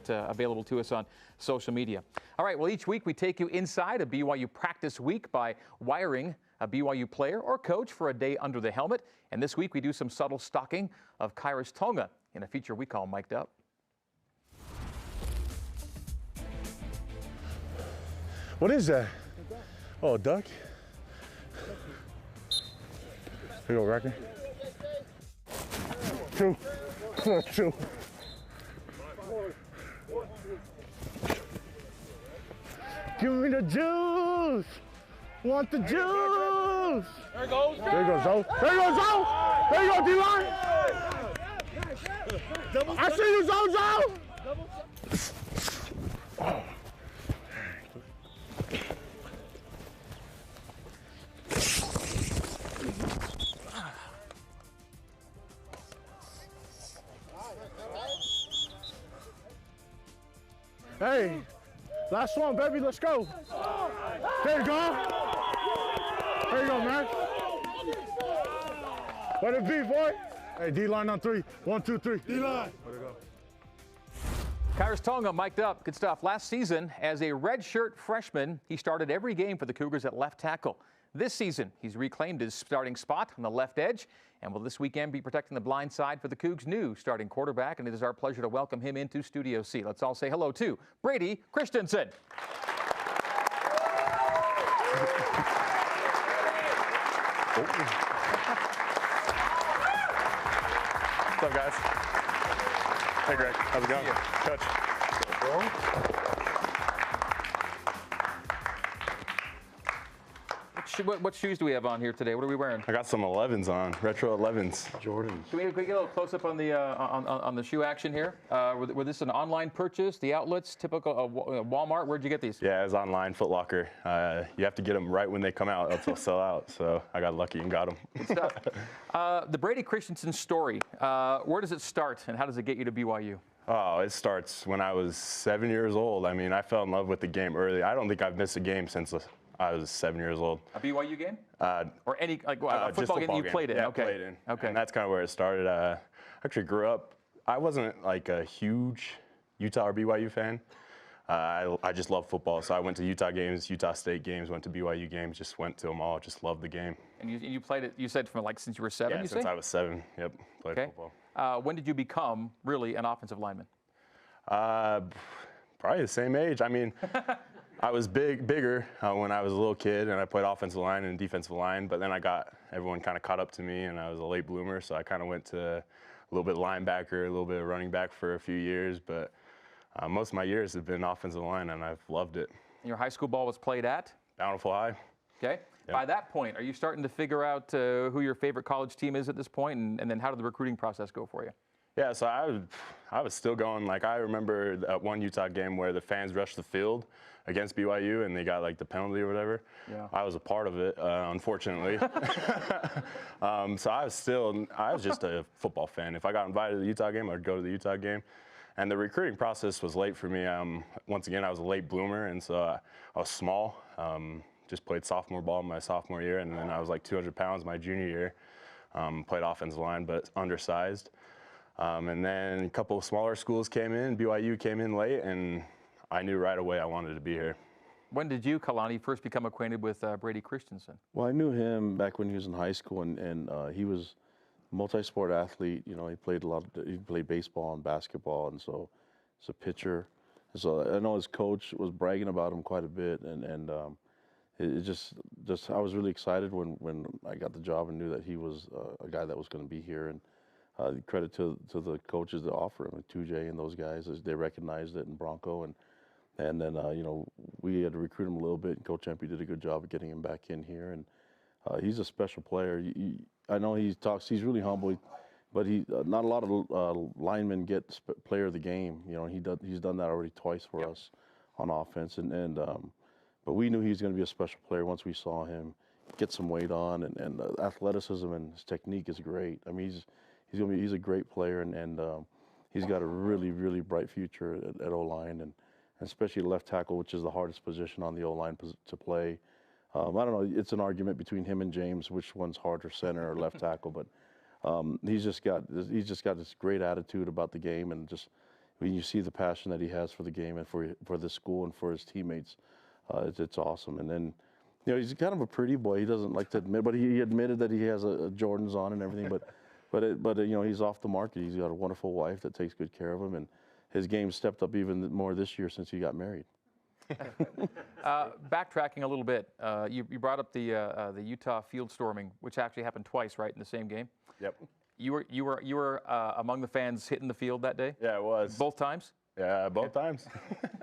available to us on social media. All right, well, each week we take you inside a BYU practice week by wiring a BYU player or coach for a day under the helmet. And this week we do some subtle stalking of Khyiris Tonga in a feature we call Mic'd Up. What is that? Oh, a duck? Here you go, Racker. Two. Two. Give me the juice! Want the juice! There it goes! There you go, Zoe! There you go, Zoe! There you go, D-line! I see you, Zoe! Oh. Hey, last one, baby, let's go. There you go. There you go, man. What it be, boy? Hey, D-line on 3. 1, 2, 3. D-line. Where'd it go? Khyiris Tonga mic'd up. Good stuff. Last season, as a redshirt freshman, he started every game for the Cougars at left tackle. This season, he's reclaimed his starting spot on the left edge and will this weekend be protecting the blind side for the Cougs' new starting quarterback. And it is our pleasure to welcome him into Studio C. Let's all say hello to Brady Christiansen. What's up, guys? Hey, Greg. How's it going? Coach. What shoes do we have on here today? What are we wearing? I got some 11s on, retro 11s. Jordans. Can we get a little close-up on the shoe action here? Were this an online purchase, the outlets, typical Walmart? Where'd you get these? Yeah, it was online, Foot Locker. You have to get them right when they come out, else they'll sell out. So I got lucky and got them. Good stuff. The Brady Christiansen story, where does it start and how does it get you to BYU? Oh, it starts when I was 7 years old. I mean, I fell in love with the game early. I don't think I've missed a game since I was 7 years old. A BYU game? Or any a football game that you played in? Yeah, okay. played in. Okay. And that's kind of where it started. I actually grew up. I wasn't like a huge Utah or BYU fan. I just love football, so I went to Utah games, Utah State games, went to BYU games, just went to them all, just loved the game. And you played it, you said from like since you were 7, yeah, you since say? I was 7, yep, played football. When did you become really an offensive lineman? Probably the same age. I mean, I was bigger when I was a little kid, and I played offensive line and defensive line, but then everyone kind of caught up to me, and I was a late bloomer, so I kind of went to a little bit of linebacker, a little bit of running back for a few years, but most of my years have been offensive line, and I've loved it. And your high school ball was played at? Bountiful High. Okay. Yep. By that point, are you starting to figure out who your favorite college team is at this point, and then how did the recruiting process go for you? Yeah, so I was still going. Like, I remember that one Utah game where the fans rushed the field against BYU and they got like the penalty or whatever. Yeah. I was a part of it, unfortunately. So I was just a football fan. If I got invited to the Utah game, I'd go to the Utah game. And the recruiting process was late for me. Once again, I was a late bloomer, and so I was small. Just played sophomore ball my sophomore year, and then I was like 200 pounds my junior year. Played offensive line, but undersized. And then a couple of smaller schools came in. BYU came in late, and I knew right away I wanted to be here. When did you, Kalani, first become acquainted with Brady Christiansen? Well, I knew him back when he was in high school, and he was a multi-sport athlete. You know, he played he played baseball and basketball, and so he's a pitcher. And so I know his coach was bragging about him quite a bit, and it just I was really excited when I got the job and knew that he was a guy that was going to be here. And credit to the coaches that offer him, 2J and those guys, as they recognized it, and Bronco, and then you know, we had to recruit him a little bit, and Coach Empey did a good job of getting him back in here, and he's a special player. I know he's really humble, but not a lot of linemen get player of the game. You know, he's done that already twice for us on offense, but we knew he was going to be a special player once we saw him get some weight on, and athleticism and his technique is great. I mean, he's a great player, and he's got a really, really bright future at O-line, and especially left tackle, which is the hardest position on the O-line to play. I don't know, it's an argument between him and James, which one's harder, center or left tackle, but he's just got this great attitude about the game, and just when you see the passion that he has for the game and for the school and for his teammates, it's awesome. And then, you know, he's kind of a pretty boy. He doesn't like to admit, but he admitted that he has a Jordans on and everything. But you know, he's off the market. He's got a wonderful wife that takes good care of him, and his game stepped up even more this year since he got married. Backtracking a little bit, you brought up the Utah field storming, which actually happened twice, right, in the same game. Yep. You were among the fans hitting the field that day? Yeah, it was. Both times? Yeah, both times.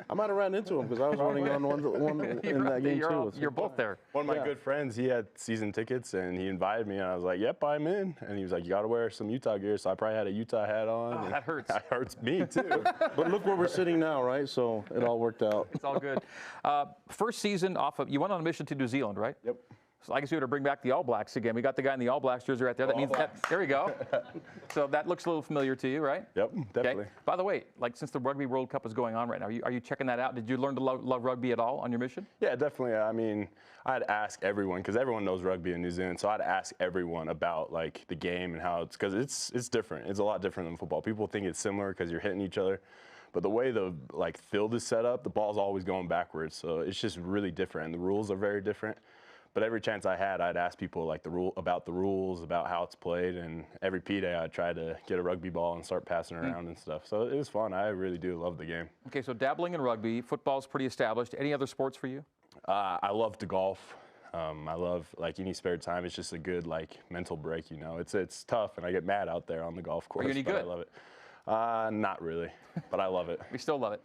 I might have ran into him because I was running on one in that game too. You're both there. One of my good friends, he had season tickets, and he invited me, and I was like, "Yep, I'm in." And he was like, "You got to wear some Utah gear," so I probably had a Utah hat on. Oh, that hurts. That hurts me too. But look where we're sitting now, right? So it all worked out. It's all good. First season off of, you went on a mission to New Zealand, right? Yep. So I guess we ought to bring back the All Blacks again. We got the guy in the All Blacks jersey right there. That means that, there you go. So that looks a little familiar to you, right? Yep, definitely. Okay. By the way, like since the Rugby World Cup is going on right now, are you checking that out? Did you learn to love rugby at all on your mission? Yeah, definitely. I mean, I'd ask everyone, because everyone knows rugby in New Zealand, so I'd ask everyone about like the game and how it's, because it's different. It's a lot different than football. People think it's similar because you're hitting each other. But the way the field is set up, the ball's always going backwards. So it's just really different, and the rules are very different. But every chance I had, I'd ask people like about the rules, about how it's played, and every P day I'd try to get a rugby ball and start passing around and stuff. So it was fun. I really do love the game. Okay, so dabbling in rugby, football's pretty established. Any other sports for you? I love to golf. I love like any spare time. It's just a good like mental break, you know. It's tough, and I get mad out there on the golf course. Are you any good? I love it. Not really, but I love it. We still love it.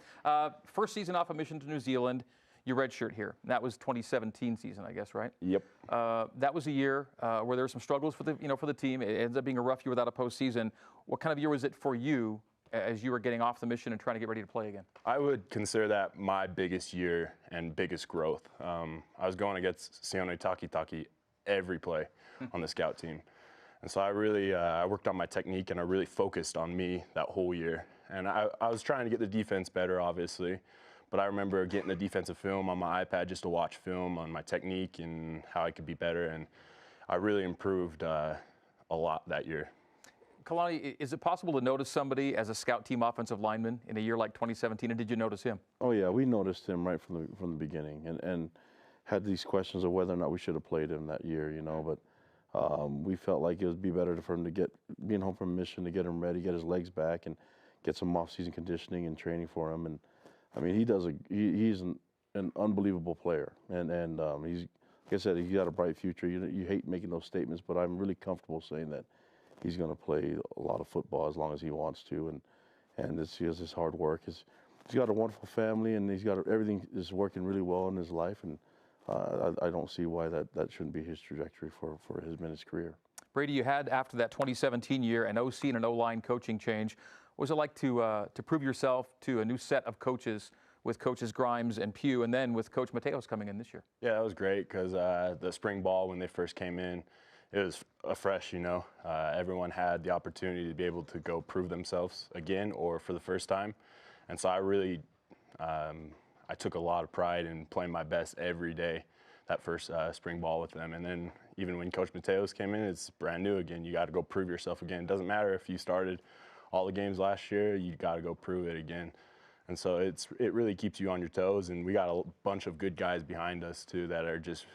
First season off a mission to New Zealand. Your red shirt here. And that was 2017 season, I guess, right? Yep. That was a year where there were some struggles for the team. It ends up being a rough year without a postseason. What kind of year was it for you as you were getting off the mission and trying to get ready to play again? I would consider that my biggest year and biggest growth. I was going against Sione Takitaki every play on the scout team. And so I really I worked on my technique, and I really focused on me that whole year. And I was trying to get the defense better, obviously. But I remember getting the defensive film on my iPad just to watch film on my technique and how I could be better. And I really improved a lot that year. Kalani, is it possible to notice somebody as a scout team offensive lineman in a year like 2017, and did you notice him? Oh yeah, we noticed him right from the beginning, and had these questions of whether or not we should have played him that year, you know. But we felt like it would be better for him to being home from mission, to get him ready, get his legs back, and get some off-season conditioning and training for him. And I mean, he's an unbelievable player, and he's, like I said, he's got a bright future. You hate making those statements, but I'm really comfortable saying that he's going to play a lot of football as long as he wants to, and he has his hard work. He's got a wonderful family, and everything is working really well in his life, and I don't see why that shouldn't be his trajectory for him in his career. Brady, you had after that 2017 year an OC and an O-line coaching change. What was it like to prove yourself to a new set of coaches with coaches Grimes and Pugh, and then with Coach Mateos coming in this year? Yeah, that was great because the spring ball, when they first came in, it was fresh, you know. Everyone had the opportunity to be able to go prove themselves again or for the first time. And so I really, I took a lot of pride in playing my best every day that first spring ball with them. And then even when Coach Mateos came in, it's brand new again. You got to go prove yourself again. It doesn't matter if you started all the games last year, you got to go prove it again. And so it really keeps you on your toes, and we got a bunch of good guys behind us too that are just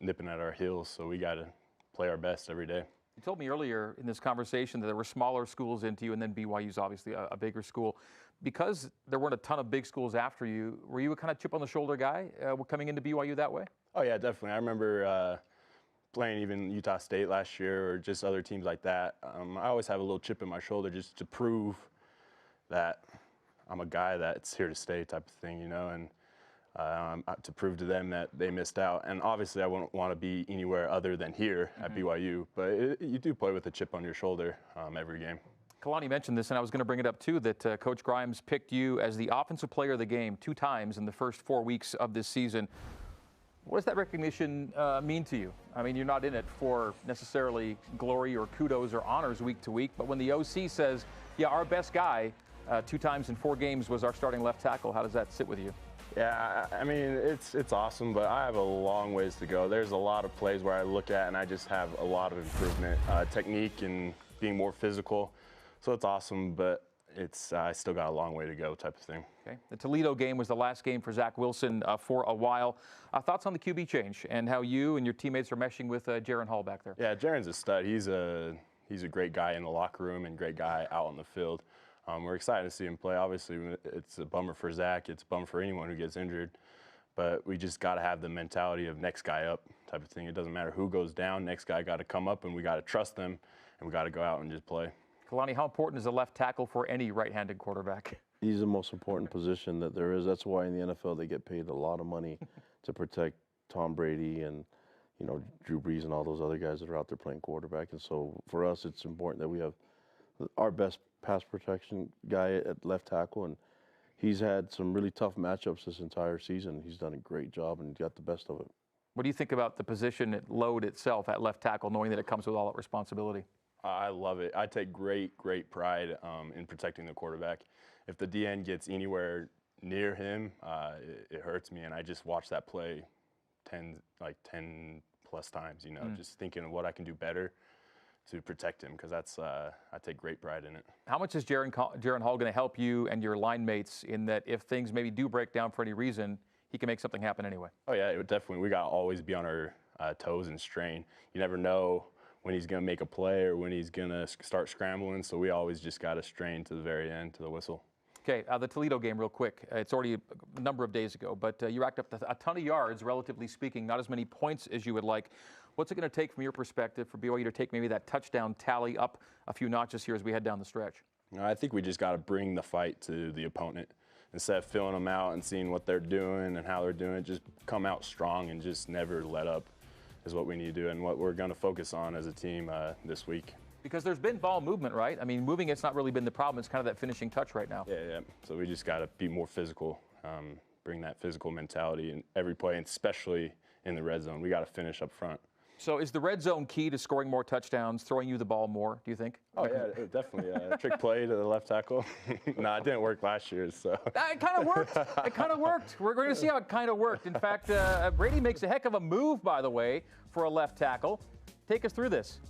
nipping at our heels, so we got to play our best every day. You told me earlier in this conversation that there were smaller schools into you, and then BYU's obviously a bigger school. Because there weren't a ton of big schools after you, were you a kind of chip on the shoulder guy coming into BYU that way? Oh yeah, definitely. I remember playing even Utah State last year or just other teams like that. I always have a little chip in my shoulder just to prove that I'm a guy that's here to stay type of thing, you know, and to prove to them that they missed out. And obviously I wouldn't want to be anywhere other than here at BYU, but you do play with a chip on your shoulder every game. Kalani mentioned this, and I was going to bring it up too, that Coach Grimes picked you as the offensive player of the game 2 times in the first 4 weeks of this season. What does that recognition mean to you? I mean, you're not in it for necessarily glory or kudos or honors week to week, but when the OC says, yeah, our best guy 2 times in 4 games was our starting left tackle, how does that sit with you? Yeah, I mean, it's awesome, but I have a long ways to go. There's a lot of plays where I look at and I just have a lot of improvement, technique and being more physical. So it's awesome, but I still got a long way to go type of thing. Okay. The Toledo game was the last game for Zach Wilson for a while. Thoughts on the QB change and how you and your teammates are meshing with Jaron Hall back there? Yeah, Jaron's a stud. He's a great guy in the locker room and great guy out on the field. We're excited to see him play. Obviously, it's a bummer for Zach. It's a bummer for anyone who gets injured. But we just got to have the mentality of next guy up type of thing. It doesn't matter who goes down. Next guy got to come up, and we got to trust them, and we got to go out and just play. Kalani, how important is a left tackle for any right-handed quarterback? He's the most important position that there is. That's why in the NFL they get paid a lot of money to protect Tom Brady and, you know, Drew Brees and all those other guys that are out there playing quarterback. And so for us, it's important that we have our best pass protection guy at left tackle, and he's had some really tough matchups this entire season. He's done a great job and got the best of it. What do you think about the position load itself at left tackle, knowing that it comes with all that responsibility? I love it. I take great pride in protecting the quarterback. If the DN gets anywhere near him, it hurts me, and I just watch that play 10 plus times, you know, just thinking of what I can do better to protect him, because that's I take great pride in it. How much is Jaron Hall going to help you and your line mates in that if things maybe do break down for any reason, he can make something happen anyway? Oh yeah, definitely. We got to always be on our toes and strain. You never know when he's going to make a play or when he's going to start scrambling, so we always just got to strain to the very end, to the whistle. Okay, the Toledo game real quick. It's already a number of days ago, but you racked up a ton of yards, relatively speaking, not as many points as you would like. What's it going to take from your perspective for BYU to take maybe that touchdown tally up a few notches here as we head down the stretch? I think we just got to bring the fight to the opponent. Instead of filling them out and seeing what they're doing and how they're doing it, just come out strong and just never let up is what we need to do and what we're going to focus on as a team this week. Because there's been ball movement, right? I mean, moving it's not really been the problem. It's kind of that finishing touch right now. Yeah. So we just got to be more physical, bring that physical mentality in every play, and especially in the red zone. We got to finish up front. So is the red zone key to scoring more touchdowns, throwing you the ball more, do you think? Oh, yeah, definitely. Trick play to the left tackle. No, it didn't work last year, so. It kind of worked. It kind of worked. We're going to see how it kind of worked. In fact, Brady makes a heck of a move, by the way, for a left tackle. Take us through this.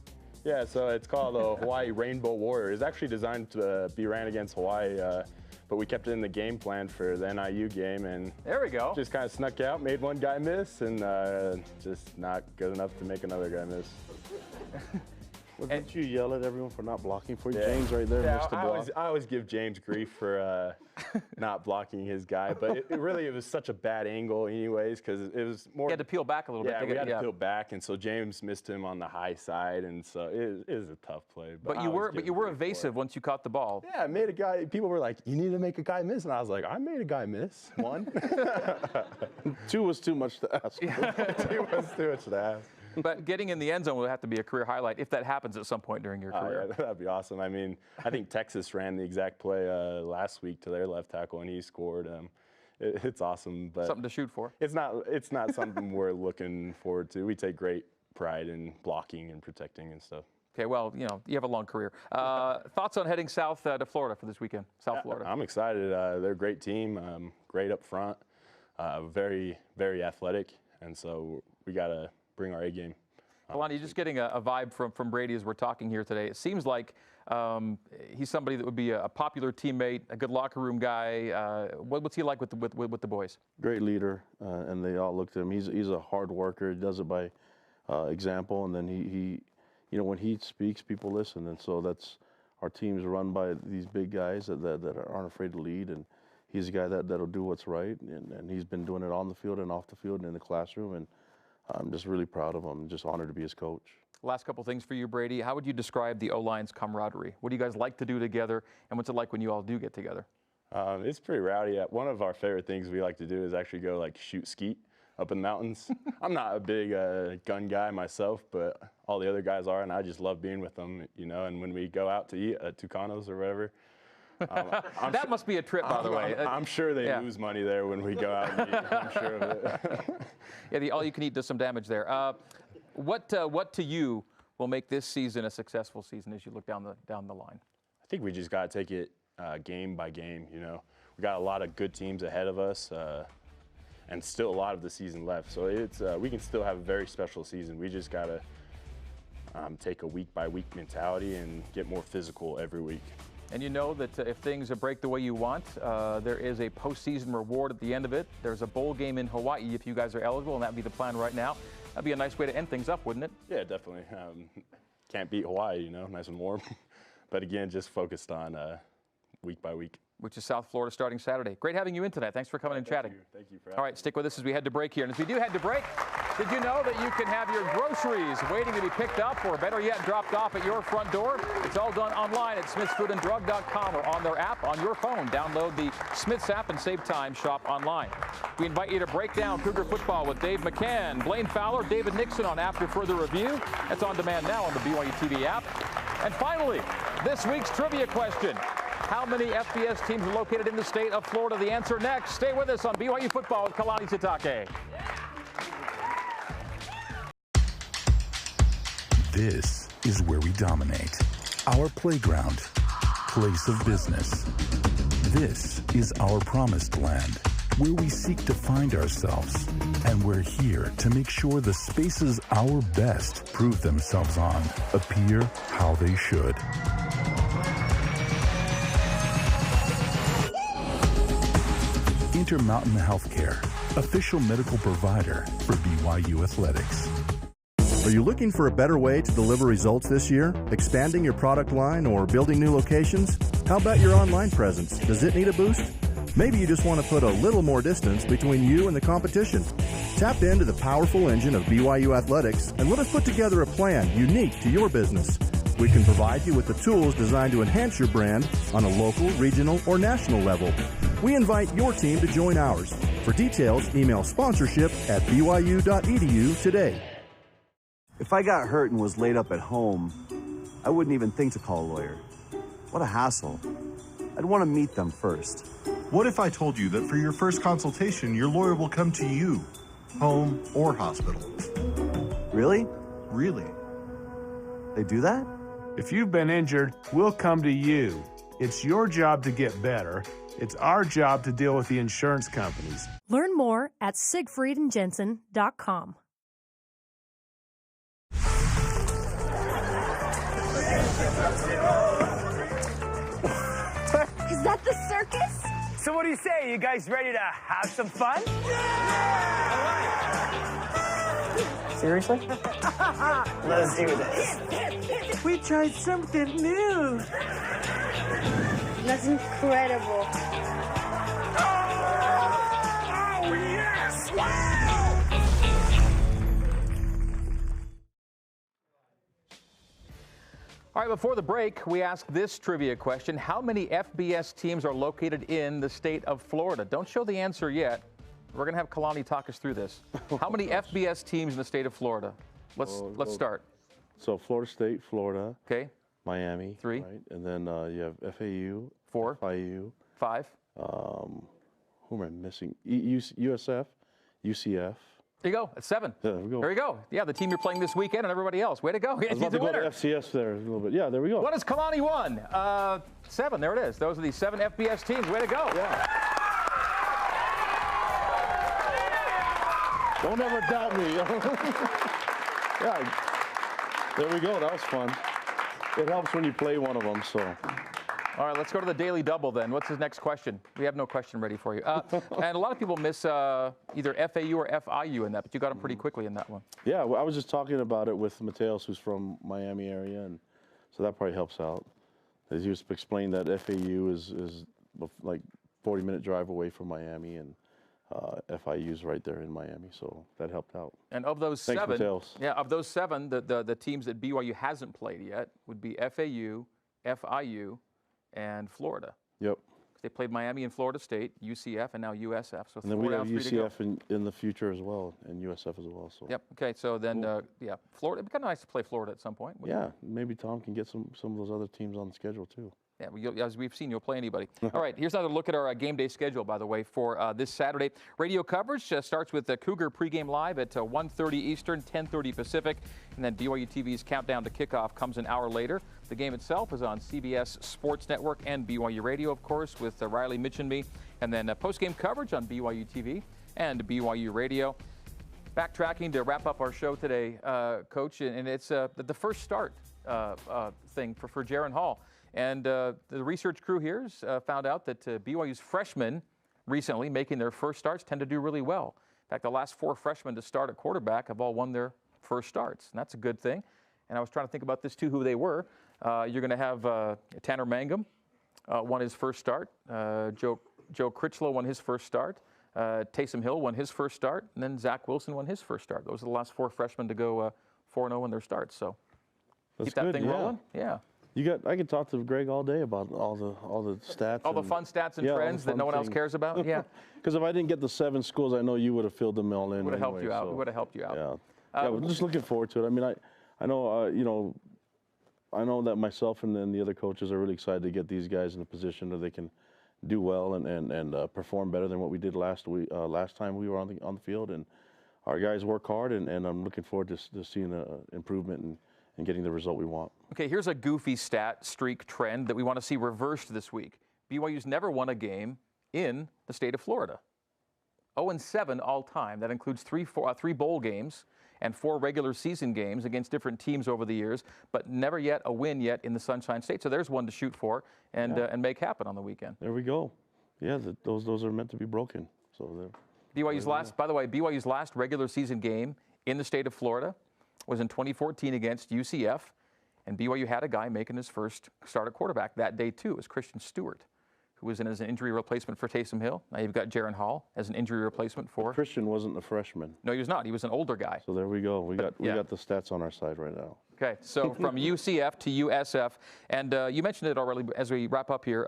Yeah, so it's called the Hawaii Rainbow Warrior. It's actually designed to be ran against Hawaii, but we kept it in the game plan for the NIU game, and there we go. Just kind of snuck out, made one guy miss, and just not good enough to make another guy miss. Well, didn't you yell at everyone for not blocking for you? Yeah. James right there missed the block. I always give James grief for not blocking his guy, but it was such a bad angle anyways, because it was more. He had to peel back a little bit. Yeah, we had to peel back, and so James missed him on the high side, and so it was a tough play. But you were evasive once you caught the ball. Yeah, I made a guy. People were like, "You need to make a guy miss," and I was like, "I made a guy miss one." 2 was too much to ask. 2 was too much to ask. But getting in the end zone will have to be a career highlight if that happens at some point during your career. Yeah, that'd be awesome. I mean, I think Texas ran the exact play last week to their left tackle, and he scored. It's awesome, but something to shoot for. It's not something we're looking forward to. We take great pride in blocking and protecting and stuff. Okay, well, you know, you have a long career. Thoughts on heading south to Florida for this weekend? South Florida. I'm excited. They're a great team, great up front, very, very athletic, and so we got to bring our A game. Kalani, you're just getting a vibe from Brady as we're talking here today. It seems like he's somebody that would be a popular teammate, a good locker room guy. What's he like with the boys? Great leader, and they all look to him. He's a hard worker. He does it by example, and then he you know, when he speaks, people listen, and so that's our team's run by these big guys that aren't afraid to lead, and he's a guy that'll do what's right, and he's been doing it on the field and off the field and in the classroom, and I'm just really proud of him. I'm just honored to be his coach. Last couple things for you, Brady. How would you describe the O-line's camaraderie? What do you guys like to do together, and what's it like when you all do get together? It's pretty rowdy. One of our favorite things we like to do is actually go shoot skeet. up in the mountains. I'm not a big gun guy myself, but all the other guys are, and I just love being with them, you know. And when we go out to eat at Tucanos or whatever, that must be a trip, by the way. I'm sure they lose money there when we go out and eat. I'm sure of it. Yeah, the all-you-can-eat does some damage there. What to you will make this season a successful season as you look down the line? I think we just got to take it game by game. You know, we got a lot of good teams ahead of us, and still a lot of the season left. So it's we can still have a very special season. We just got to take a week-by-week mentality and get more physical every week. And you know that if things break the way you want, there is a postseason reward at the end of it. There's a bowl game in Hawaii if you guys are eligible, and that'd be the plan right now. That'd be a nice way to end things up, wouldn't it? Yeah, definitely. Can't beat Hawaii, you know, nice and warm. But again, just focused on week by week. Which is South Florida starting Saturday. Great having you in tonight. Thanks for coming and chatting. Thank you for All right, stick with us as we head to break here. And as we do head to break, did you know that you can have your groceries waiting to be picked up, or better yet, dropped off at your front door? It's all done online at smithsfoodanddrug.com or on their app on your phone. Download the Smiths app and save time. Shop online. We invite you to break down Cougar football with Dave McCann, Blaine Fowler, David Nixon on After Further Review. That's on demand now on the BYU TV app. And finally, this week's trivia question. How many FBS teams are located in the state of Florida? The answer next. Stay with us on BYU football with Kalani Sitake. This is where we dominate. Our playground, place of business. This is our promised land, where we seek to find ourselves. And we're here to make sure the spaces our best prove themselves on appear how they should. Intermountain Healthcare, official medical provider for BYU Athletics. Are you looking for a better way to deliver results this year? Expanding your product line or building new locations? How about your online presence? Does it need a boost? Maybe you just want to put a little more distance between you and the competition. Tap into the powerful engine of BYU Athletics and let us put together a plan unique to your business. We can provide you with the tools designed to enhance your brand on a local, regional, or national level. We invite your team to join ours. For details, email sponsorship@byu.edu today. If I got hurt and was laid up at home, I wouldn't even think to call a lawyer. What a hassle. I'd want to meet them first. What if I told you that for your first consultation, your lawyer will come to you, home or hospital? Really? Really. They do that? If you've been injured, we'll come to you. It's your job to get better. It's our job to deal with the insurance companies. Learn more at siegfriedandjensen.com. Is that the circus? So what do you say? You guys ready to have some fun? Seriously? Let's do this. We tried something new. That's incredible. Oh, yes! Wow! All right, before the break, we asked this trivia question. How many FBS teams are located in the state of Florida? Don't show the answer yet. We're going to have Kalani talk us through this. How many FBS teams in the state of Florida? Let's start. So Florida State, Florida. Okay. Miami. 3. Right? And then you have FAU. 4. FIU. 5. Who am I missing? USF, UCF. There you go. It's 7. There we go. There you go. Yeah, the team you're playing this weekend and everybody else. Way to go. I was about to go to FCS there a little bit. Yeah, there we go. What has Kalani won? 7. There it is. Those are the 7 FBS teams. Way to go. Yeah. Don't ever doubt me. Yeah. There we go. That was fun. It helps when you play one of them, so. All right, let's go to the Daily Double then. What's his next question? We have no question ready for you. And a lot of people miss either FAU or FIU in that, but you got them pretty quickly in that one. Yeah, well, I was just talking about it with Mateos, who's from Miami area, and so that probably helps out. As he was explaining that FAU is like 40-minute drive away from Miami, and FIU's right there in Miami, so that helped out. And of those Thanks, 7, Mateos. yeah, of those 7, the teams that BYU hasn't played yet would be FAU, FIU, and Florida. Yep. They played Miami and Florida State, UCF, and now USF. So and then we have UCF in the future as well, and USF as well. So. Yep. Okay. So then, yeah, Florida. It'd be kind of nice to play Florida at some point. Yeah. Maybe Tom can get some of those other teams on the schedule too. Yeah, as we've seen, you'll play anybody. All right, here's another look at our game day schedule, by the way, for this Saturday. Radio coverage starts with the Cougar pregame live at 1:30 Eastern, 10:30 Pacific, and then BYU TV's countdown to kickoff comes an hour later. The game itself is on CBS Sports Network and BYU Radio, of course, with Riley, Mitch, and me, and then postgame coverage on BYU TV and BYU Radio. Backtracking to wrap up our show today, Coach, and it's the first start thing for Jaron Hall. And the research crew here has found out that BYU's freshmen recently making their first starts tend to do really well. In fact, the last 4 freshmen to start at quarterback have all won their first starts, and that's a good thing. And I was trying to think about this too, who they were. You're going to have Tanner Mangum won his first start. Joe Critchlow won his first start. Taysom Hill won his first start, and then Zach Wilson won his first start. Those are the last 4 freshmen to go 4-0 in their starts. So that's keep that good, thing rolling. Yeah. I could talk to Greg all day about all the stats. All the fun stats and trends that no one else cares about. Yeah. Because if I didn't get the 7 schools, I know you would have filled them all in. Would have helped you out. So. Would have helped you out. Yeah. We're just looking forward to it. I mean, I know I know that myself and then the other coaches are really excited to get these guys in a position where they can do well and perform better than what we did last time we were on the field. And our guys work hard, and I'm looking forward to seeing the improvement and getting the result we want. Okay, here's a goofy stat streak trend that we want to see reversed this week. BYU's never won a game in the state of Florida. 0-7 all time. That includes 3 bowl games and 4 regular season games against different teams over the years, but never yet a win yet in the Sunshine State. So there's one to shoot for and make happen on the weekend. There we go. Yeah, those are meant to be broken. So BYU's BYU's last regular season game in the state of Florida was in 2014 against UCF, and BYU had a guy making his first start at quarterback that day too. It was Christian Stewart, who was in as an injury replacement for Taysom Hill. Now you've got Jaron Hall as an injury replacement for. But Christian wasn't a freshman. No, he was not. He was an older guy. So there we go. We got the stats on our side right now. Okay, so from UCF to USF, and you mentioned it already as we wrap up here.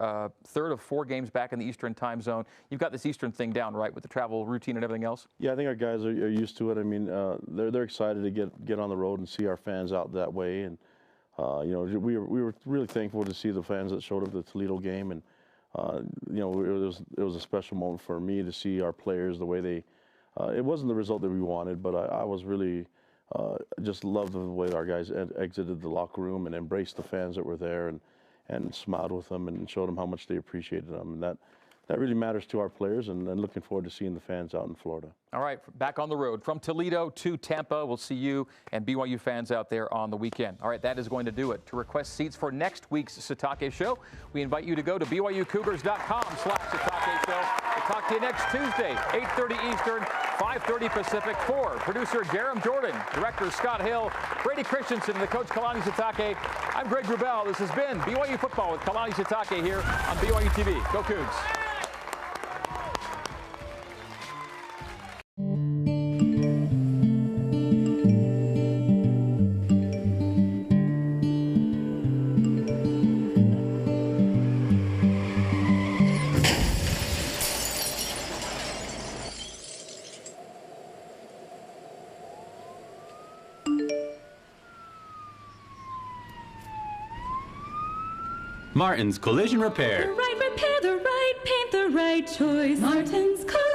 Third of 4 games back in the Eastern time zone. You've got this Eastern thing down, right, with the travel routine and everything else? Yeah, I think our guys are used to it. I mean, they're excited to get on the road and see our fans out that way. And we were really thankful to see the fans that showed up at the Toledo game. And it was a special moment for me to see our players the way they. It wasn't the result that we wanted, but I was really. Just loved the way our guys exited the locker room and embraced the fans that were there and smiled with them and showed them how much they appreciated them. And that really matters to our players, and looking forward to seeing the fans out in Florida. All right, back on the road from Toledo to Tampa. We'll see you and BYU fans out there on the weekend. All right, that is going to do it. To request seats for next week's Sitake Show, we invite you to go to BYUCougars.com/Sitake Show. We'll talk to you next Tuesday, 8:30 Eastern, 5:30 Pacific. For producer Jerem Jordan, director Scott Hill, Brady Christiansen, and the coach Kalani Sitake, I'm Greg Wrubell. This has been BYU Football with Kalani Sitake here on BYU TV. Go Cougs. Martin's Collision Repair. The right repair, the right paint, the right choice. Martin's Collision.